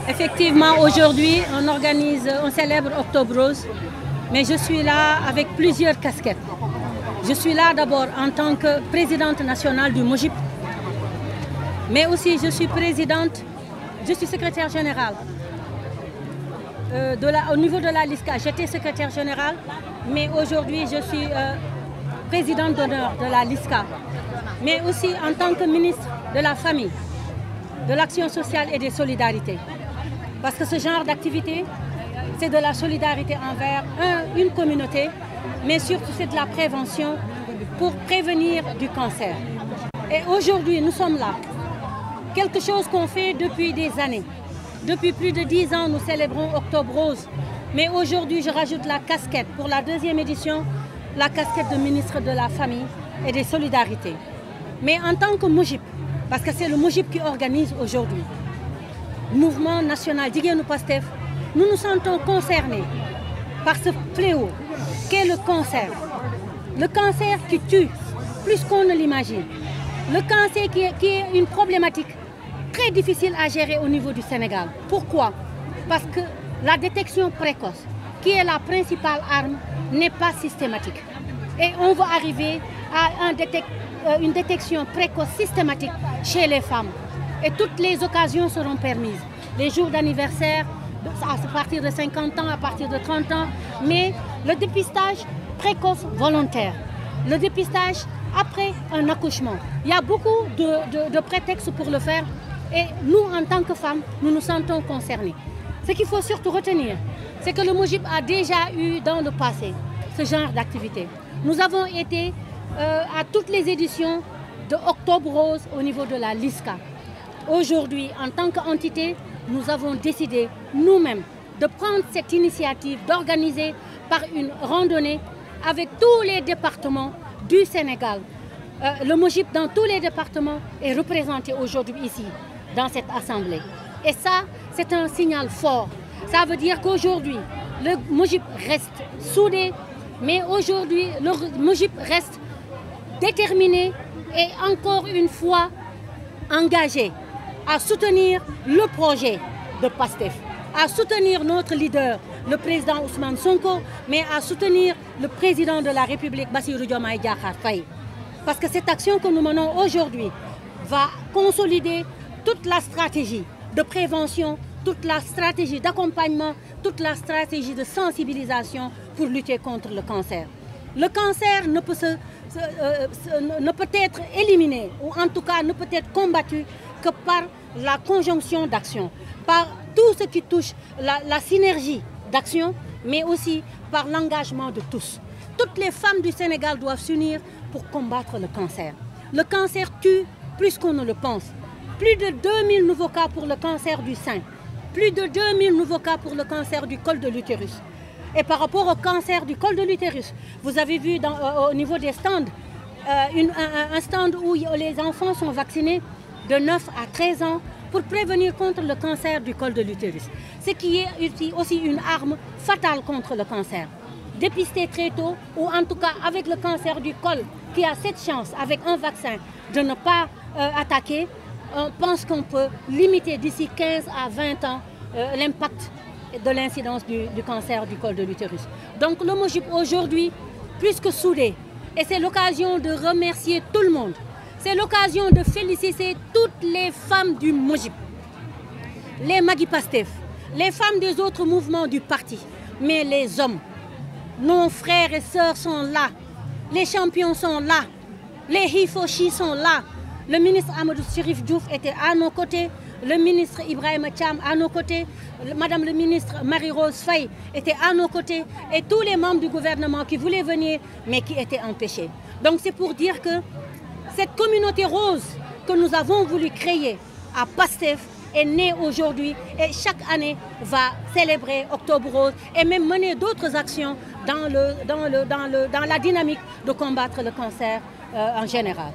Effectivement, aujourd'hui, on célèbre Octobre Rose, mais je suis là avec plusieurs casquettes. Je suis là d'abord en tant que présidente nationale du MOJIP, mais aussi je suis secrétaire générale. Au niveau de la LISCA, j'étais secrétaire générale, mais aujourd'hui je suis présidente d'honneur de la LISCA, mais aussi en tant que ministre de la Famille, de l'Action sociale et des solidarités. Parce que ce genre d'activité, c'est de la solidarité envers une communauté, mais surtout c'est de la prévention pour prévenir du cancer. Et aujourd'hui, nous sommes là. Quelque chose qu'on fait depuis des années. Depuis plus de 10 ans, nous célébrons Octobre Rose. Mais aujourd'hui, je rajoute la casquette, pour la deuxième édition, la casquette de ministre de la Famille et des Solidarités. Mais en tant que MOJIP, parce que c'est le MOJIP qui organise aujourd'hui, Mouvement national Jigéenu Pastef, nous nous sentons concernés par ce fléau qu'est le cancer. Le cancer qui tue plus qu'on ne l'imagine. Le cancer qui est une problématique très difficile à gérer au niveau du Sénégal. Pourquoi? Parce que la détection précoce, qui est la principale arme, n'est pas systématique. Et on va arriver à une détection précoce systématique chez les femmes. Et toutes les occasions seront permises. Les jours d'anniversaire, à partir de 50 ans, à partir de 30 ans, mais le dépistage précoce volontaire, le dépistage après un accouchement. Il y a beaucoup de prétextes pour le faire et nous, en tant que femmes, nous nous sentons concernés. Ce qu'il faut surtout retenir, c'est que le MOJIP a déjà eu dans le passé ce genre d'activité. Nous avons été à toutes les éditions de Octobre Rose au niveau de la LISCA. Aujourd'hui, en tant qu'entité, nous avons décidé nous-mêmes de prendre cette initiative, d'organiser par une randonnée avec tous les départements du Sénégal. Le MOJIP dans tous les départements est représenté aujourd'hui ici, dans cette assemblée. Et ça, c'est un signal fort. Ça veut dire qu'aujourd'hui, le MOJIP reste soudé, mais aujourd'hui, le MOJIP reste déterminé et encore une fois engagé à soutenir le projet de PASTEF, à soutenir notre leader, le président Ousmane Sonko, mais à soutenir le président de la République, Bassirou Diomaye Diakhar Faye. Parce que cette action que nous menons aujourd'hui va consolider toute la stratégie de prévention, toute la stratégie d'accompagnement, toute la stratégie de sensibilisation pour lutter contre le cancer. Le cancer ne peut être éliminé, ou en tout cas ne peut être combattu que par la conjonction d'actions, par tout ce qui touche la synergie d'action, mais aussi par l'engagement de tous. Toutes les femmes du Sénégal doivent s'unir pour combattre le cancer. Le cancer tue plus qu'on ne le pense. Plus de 2000 nouveaux cas pour le cancer du sein, plus de 2000 nouveaux cas pour le cancer du col de l'utérus. Et par rapport au cancer du col de l'utérus, vous avez vu au niveau des stands, un stand où les enfants sont vaccinés de 9 à 13 ans pour prévenir contre le cancer du col de l'utérus. Ce qui est aussi une arme fatale contre le cancer. Dépister très tôt, ou en tout cas avec le cancer du col, qui a cette chance, avec un vaccin, de ne pas attaquer, on pense qu'on peut limiter d'ici 15 à 20 ans l'impact de l'incidence du cancer du col de l'utérus. Donc le MOJIP aujourd'hui, plus que soudé, et c'est l'occasion de remercier tout le monde. C'est l'occasion de féliciter toutes les femmes du MOJIP, les Magui Pastef, les femmes des autres mouvements du parti, mais les hommes. Nos frères et sœurs sont là, les champions sont là, les Hifoshi sont là. Le ministre Amadou Chérif Diouf était à nos côtés, le ministre Ibrahima Thiam à nos côtés, Madame le ministre Marie-Rose Faye était à nos côtés et tous les membres du gouvernement qui voulaient venir mais qui étaient empêchés. Donc c'est pour dire que cette communauté rose que nous avons voulu créer à PASTEF est née aujourd'hui et chaque année va célébrer Octobre Rose et même mener d'autres actions dans la dynamique de combattre le cancer en général.